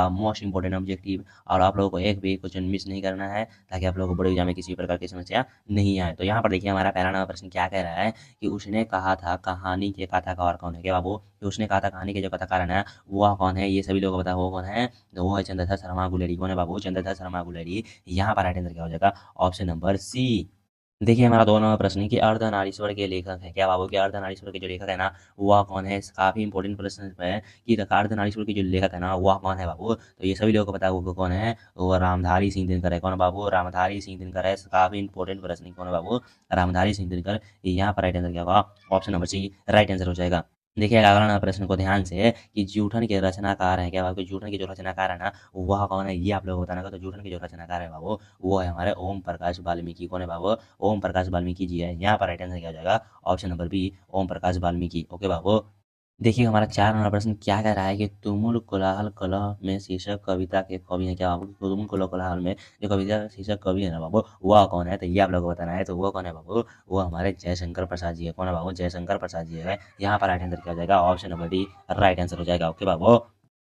Most important objective, और आप लोगों को एक भी क्वेश्चन मिस नहीं करना है ताकि आप लोगों को बोर्ड एग्जाम में किसी प्रकार की समस्या नहीं आए। तो यहाँ पर देखिए हमारा पहला नंबर प्रश्न क्या कह रहा है कि उसने कहा था कहानी के कथाकार कौन है। क्या बाबू, कि उसने कहा था कहानी के जो कथाकार है वह कौन है, ये सभी लोगों को पता है वो कौन है, तो वो है चंद्रधर शर्मा गुलेरी। कौन है बाबू, चंद्रधर शर्मा गुलेरी। यहाँ पर राइट आंसर क्या हो जाएगा, ऑप्शन नंबर सी। देखिए हमारा दो नंबर प्रश्न है कि अर्धनारीश्वर के लेखक है। क्या बाबू, कि अर्धनारीश्वर के जो लेखक है वह कौन है। काफी इंपॉर्टेंट प्रश्न है कि अर्धनारीश्वर के जो लेखक है वह कौन है बाबू, तो ये सभी लोगों को पता है वो कौन है, वो रामधारी सिंह दिनकर है। कौन है बाबू, रामधारी सिंह दिनकर है। काफी इंपॉर्टेंट प्रश्न है, कौन है बाबू, रामधारी सिंह दिनकर। यहाँ पर राइट आंसर क्या होगा, option number C right answer हो जाएगा। देखिए अगला प्रश्न को ध्यान से कि जूठन के रचनाकार है। क्या बाबू, जूठन के जो रचनाकार है वह कौन है, ये आप लोगों को बताना होगा। तो जूठन के जो रचनाकार है बाबू वो है हमारे ओम प्रकाश वाल्मीकि। कौन है बाबू, ओम प्रकाश वाल्मीकि जी है। यहाँ पर राइट आंसर क्या हो जाएगा, option number B Om Prakash Valmiki. Okay बाबू। देखिए हमारा 4 नंबर प्रश्न क्या कह रहा है कि तुमुल कोलाहल कलह में शीर्षक कविता के कवि है। क्या बाबू, तुमुल कोलाहल में जो कविता का शीर्षक कवि है बाबू वह कौन है, तो ये आप लोगों को बताना है। तो वो कौन है बाबू, वो हमारे जयशंकर प्रसाद जी है। कौन है बाबू, जयशंकर प्रसाद जी है। यहाँ पर राइट आंसर क्या हो जाएगा, option number D right answer हो जाएगा। ओके बाबू।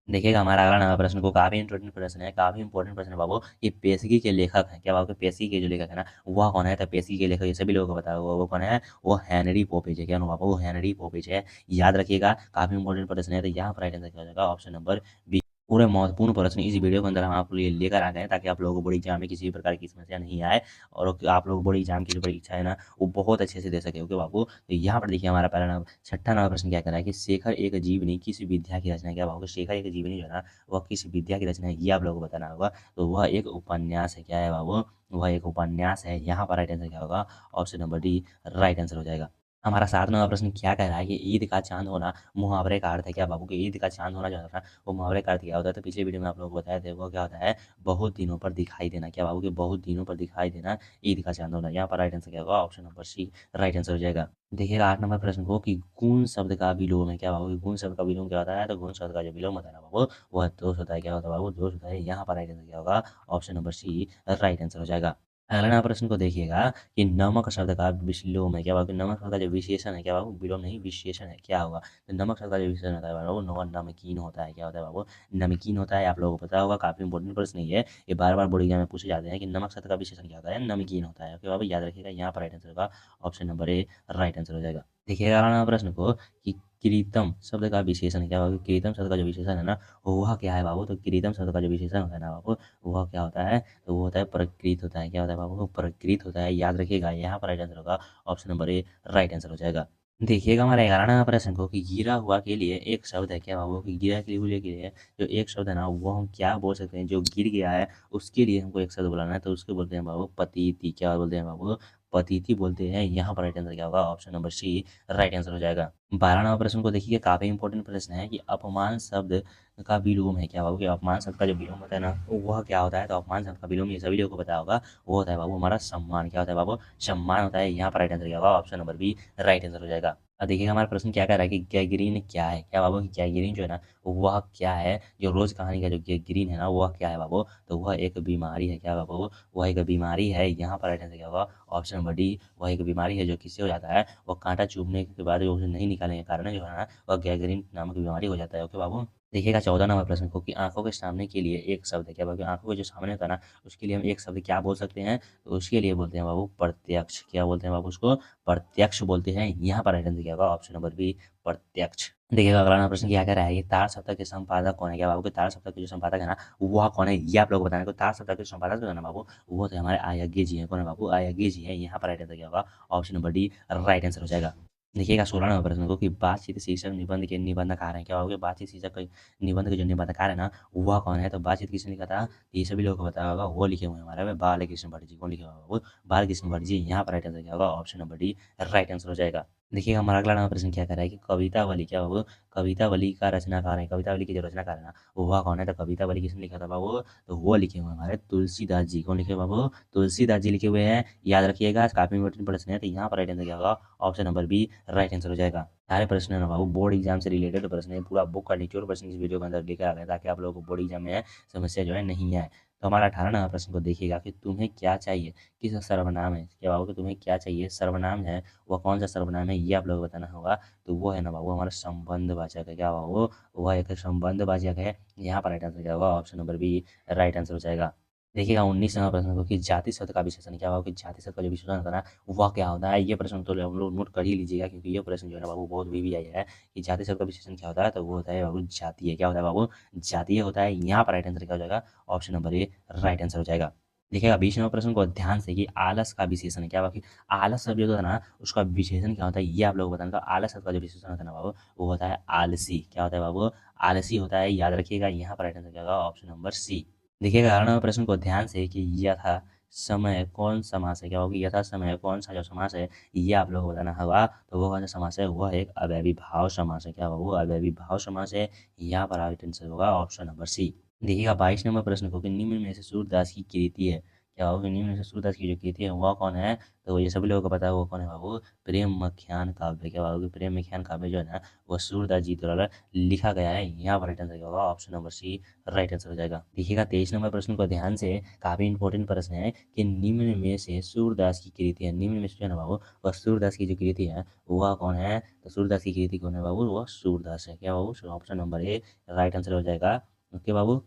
देखिएगा हमारा अगला नंबर प्रश्न को काफी इंपॉर्टेंट प्रश्न है, काफी इंपॉर्टेंट प्रश्न है बाबू। ये पेशगी के लेखक है। क्या बाबू, पेशगी के जो लेखक है वह कौन है, तो पेशगी के लेखक ये सभी लोगों को पता होगा वो कौन है, वो हेनरी पोपेज है। क्या ना बाबू, वो हेनरी पोपेज है। याद रखिएगा काफी इंपॉर्टेंट प्रश्न है। तो यहाँ पर राइट आंसर क्या हो जाएगा, ऑप्शन नंबर बी। पूरे महत्वपूर्ण प्रश्न इस वीडियो के अंदर हम आपके लिए लेकर आ गए हैं ताकि आप लोगों को बोर्ड एग्जाम में किसी भी प्रकार की समस्या नहीं आए और आप लोग बोर्ड एग्जाम की जो परीक्षा है वो बहुत अच्छे से दे सके। ओके बाबू। तो यहाँ पर देखिए हमारा पहला नंबर छठा नंबर प्रश्न क्या कर रहा है कि शेखर एक जीवनी किस विद्या की रचना है। क्या बाबू, शेखर एक जीवनी जो है वह किस विद्या की रचना है, ये आप लोगों को बताना होगा। तो वह एक उपन्यास है। क्या है बाबू, वह एक उपन्यास है। यहाँ पर राइट आंसर क्या होगा, option number D right answer हो जाएगा। हमारा 7 नंबर प्रश्न क्या कह रहा है कि ईद का चांद होना मुहावरे का अर्थ है। क्या बाबू, कि ईद का चांद होना जो है वो मुहावरे का अर्थ क्या होता है, तो पिछले वीडियो में आप लोगों को बताया था वो क्या होता है, बहुत दिनों पर दिखाई देना। क्या बाबू, कि बहुत दिनों पर दिखाई देना ईद का चांद होना। यहाँ पर राइट आंसर क्या होगा, option number C right answer हो जाएगा। देखिएगा 8 नंबर प्रश्न को कि गुण शब्द का विलोम है। क्या बाबू, कि गुण शब्द का विलोम क्या होता है, तो गुण शब्द का जो विलोम होता है ना बाबू वह दोष होता है। क्या होता है बाबू, दोष होता है। यहाँ पर राइट आंसर क्या होगा, option number C right answer हो जाएगा। अगला प्रश्न को देखिएगा कि नमक शब्द का विलोम है। क्या बाबू, कि नमक शब्द का जो विशेषण है, क्या बाबू, विलोम नहीं विशेषण है, क्या होगा, तो नमक शब्द का जो विशेषण होता है बाबू नमकीन होता है। क्या होता है बाबू, नमकीन होता है। आप लोगों को पता होगा, काफी इंपॉर्टेंट प्रश्न नहीं है ये, बार बार बोर्ड एग्जाम में पूछे जाते हैं कि नमक शब्द का विशेषण क्या होता है, नमकीन होता है। ओके बाबू, याद रखिएगा। यहाँ पर राइट आंसर होगा, option number A right answer हो जाएगा। देखिएगा अगला प्रश्न को कि कृतम शब्द का विशेषण है। क्या बाबू, कृतम शब्द का जो विशेषण है वह क्या है बाबू, तो कृतम शब्द का जो विशेषण होता है ना बाबू वह क्या होता है, तो वो होता है प्रकृत होता है। क्या होता है बाबू, वो प्रकृत होता है। याद रखिएगा यहाँ पर राइट आंसर होगा, option number A right answer हो जाएगा। देखिएगा हमारे 11 प्रश्न को कि गिरा हुआ के लिए एक शब्द है। क्या बाबू, कि गिरा के लिए जो एक शब्द है वो हम क्या बोल सकते हैं, जो गिर गया है उसके लिए हमको एक शब्द बोलाना है, तो उसके बोलते हैं बाबू पतिति। क्या बोलते हैं बाबू, पतिति बोलते हैं। यहाँ पर राइट आंसर क्या होगा, option number C right answer हो जाएगा। 12 नंबर प्रश्न को देखिए, काफी इंपॉर्टेंट प्रश्न है कि अपमान शब्द का विलोम है। क्या बाबू, कि अपमान शब्द का जो विलोम होता है वह क्या होता है, तो अपमान शब्द का विलोम ये सभी लोगों को पता होगा, वो होता है बाबू हमारा सम्मान। क्या होता है बाबू, सम्मान होता है। यहाँ पर राइट आंसर क्या होगा, option number B right answer हो जाएगा। अब देखिए हमारा प्रश्न क्या कह रहा है कि गैंग्रीन क्या है। क्या बाबू, कि गैंग्रीन जो है वह क्या है, जो रोज कहानी का जो गैंग्रीन है वह क्या है बाबू, तो वह एक बीमारी है। क्या बाबू, वह एक बीमारी है। यहाँ पर राइट आंसर क्या होगा, ऑप्शन नंबर डी वह एक बीमारी है जो किससे हो जाता है, वह कांटा चुभने के बाद उसे नहीं निकालने के कारण जो है वह गैंग्रीन नामक बीमारी हो जाता है। ओके बाबू। देखिएगा 14 नंबर प्रश्न को कि आंखों के सामने के लिए एक शब्द है। क्या बाबू, आंखों के जो सामने होता है उसके लिए हम एक शब्द क्या बोल सकते हैं, तो उसके लिए बोलते हैं बाबू प्रत्यक्ष। क्या बोलते हैं बाबू, उसको प्रत्यक्ष बोलते हैं। यहाँ पर राइट आंसर क्या होगा, ऑप्शन नंबर बी प्रत्यक्ष। देखिएगा अगला प्रश्न क्या कह रहा है कि तार सप्ताह के संपादक कौन है। क्या बाबू, कि तार सप्ताह के जो संपादक है वह कौन है, ये आप लोग बताना है। तार सप्ताह के संपादक जो है बाबू वो तो हमारे आयज्ञ जी हैं। कौन है बाबू, आयज्ञ जी है। यहाँ पर राइट आंसर क्या होगा, option number D right answer हो जाएगा। देखिएगा 16 नंबर प्रश्न को कि बातचीत शीर्षक निबंध के निबंधकार हैं। क्या होगा, बातचीत शीर्षक निबंध के जो निबंधकार है वह कौन है, तो बातचीत किसने लिखा था, ये सभी लोगों को पता होगा, वो लिखे हुए हैं हमारे में बाल कृष्ण भट्ट जी। कौन लिखे हुआ है वो, बाल कृष्ण भट्ट जी। यहाँ पर राइट आंसर क्या होगा, option number D right answer हो जाएगा। देखिए हमारा अगला नंबर प्रश्न क्या कर रहा है कि कवितावली। क्या बाबू, कवितावली का रचनाकार है, कवितावली के जो रचनाकार है वह कौन है, तो कवितावली किसने लिखा था बाबू, तो वो लिखे हुए हैं हमारे तुलसीदास जी। कौन लिखे हुए बाबू, तुलसीदास जी लिखे हुए हैं। याद रखिएगा काफी इंपॉर्टेंट प्रश्न है। तो यहाँ पर राइट आंसर क्या होगा, option number B right answer हो जाएगा। सारे प्रश्न है बाबू बोर्ड एग्जाम से रिलेटेड प्रश्न है, पूरा बुक का निचोड़ प्रश्न इस वीडियो के अंदर लेकर आ गए ताकि आप लोगों को बोर्ड एग्जाम में समस्या जो है नहीं आए। तो हमारा 18 नंबर प्रश्न को देखिएगा कि तुम्हें क्या चाहिए, किस सर्वनाम है, क्या बाबू कि तुम्हें क्या चाहिए सर्वनाम है, वह कौन सा सर्वनाम है ये आप लोगों को बताना होगा। तो वो है ना बाबू हमारा संबंधवाचक है, क्या बाबू वह एक संबंधवाचक है। यहाँ पर राइट आंसर क्या होगा, option number B right answer हो जाएगा। देखिएगा 19 नंबर प्रश्न को कि जाति शब्द का विशेषण क्या होगा, कि जाति शब्द का जो विशेषण होता है ना वह क्या होता है। ये प्रश्न तो हम लोग नोट कर ही लीजिएगा, क्योंकि ये प्रश्न जो है ना बाबू बहुत भी आई है कि जाति शब्द का विशेषण क्या होता है। तो वो होता है बाबू जातीय, क्या होता है बाबू जातीय होता है। यहाँ पर राइट आंसर क्या हो जाएगा, option number A right answer हो जाएगा। देखिएगा 20 नंबर प्रश्न को ध्यान से कि आलस का विशेषण क्या होगा, कि आलस शब्द जो होता है ना उसका विशेषण क्या होता है ये आप लोग बताना। तो आलस शब्द का जो विशेषण होता है ना बाबू वो होता है आलसी, क्या होता है बाबू आलसी होता है, याद रखिएगा। यहाँ पर राइट आंसर क्या होगा, ऑप्शन नंबर सी। देखिएगा 18 नंबर प्रश्न को ध्यान से कि यथा समय कौन समास है, क्या होगी यथा समय कौन सा जो समास है ये आप लोग को बताना होगा। तो वो कौन सा समास है, वह एक अव्ययी भाव समास है, क्या होगा वो अव्ययी भाव समास है। यहाँ पर राइट आंसर होगा ऑप्शन नंबर सी। देखिएगा 22 नंबर प्रश्न को कि निम्न में से सूरदास की कृति है, क्या होगा निम्न में से सूरदास की जो कृति है वह कौन है। तो ये सभी लोगों को पता है वो कौन है बाबू, प्रेम मख्यान काव्य, क्या होगा प्रेम मख्यान काव्य जो है ना वह सूरदास जी द्वारा लिखा गया है। यहाँ पर राइट आंसर क्या होगा, option number C right answer हो जाएगा। देखिएगा 23 नंबर प्रश्न को ध्यान से, काफी इंपॉर्टेंट प्रश्न है कि निम्न में से सूरदास की कृति है, निम्न में से जो है ना बाबू वह सूरदास की जो कृति है वह कौन है। तो सूरदास की कृति कौन है बाबू, वह सूरदास है, क्या बाबू option number A right answer हो जाएगा। ओके बाबू।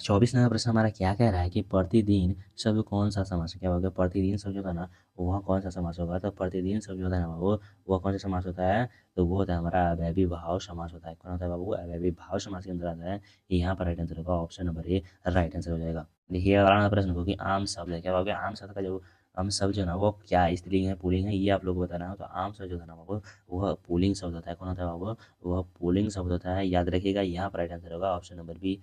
24 नंबर प्रश्न हमारा क्या कह रहा है कि प्रतिदिन शब्द कौन सा समास है, क्या होगा प्रतिदिन शब्द जो होता है ना वह कौन सा समास होगा। तो प्रतिदिन शब्द जो होता है ना बाबू वह कौन सा समास होता है। तो वो होता है हमारा अव्ययी भाव समास होता है, कौन होता है बाबू अव्ययी भाव समास के अंदर आता है। यहाँ पर राइट आंसर होगा option number A right answer हो जाएगा। देखिए अगला प्रश्न हो कि आम शब्द है, क्या होगा आम शब्द का जो आम शब्द जो है ना वो क्या स्त्रीलिंग है पुल्लिंग है ये आप लोग को बताना है। तो आम शब्द जो है ना बाबू वह पुल्लिंग शब्द होता है, कौन होता है बाबू वह पुल्लिंग शब्द होता है, याद रखिएगा। यहाँ पर राइट आंसर होगा ऑप्शन नंबर बी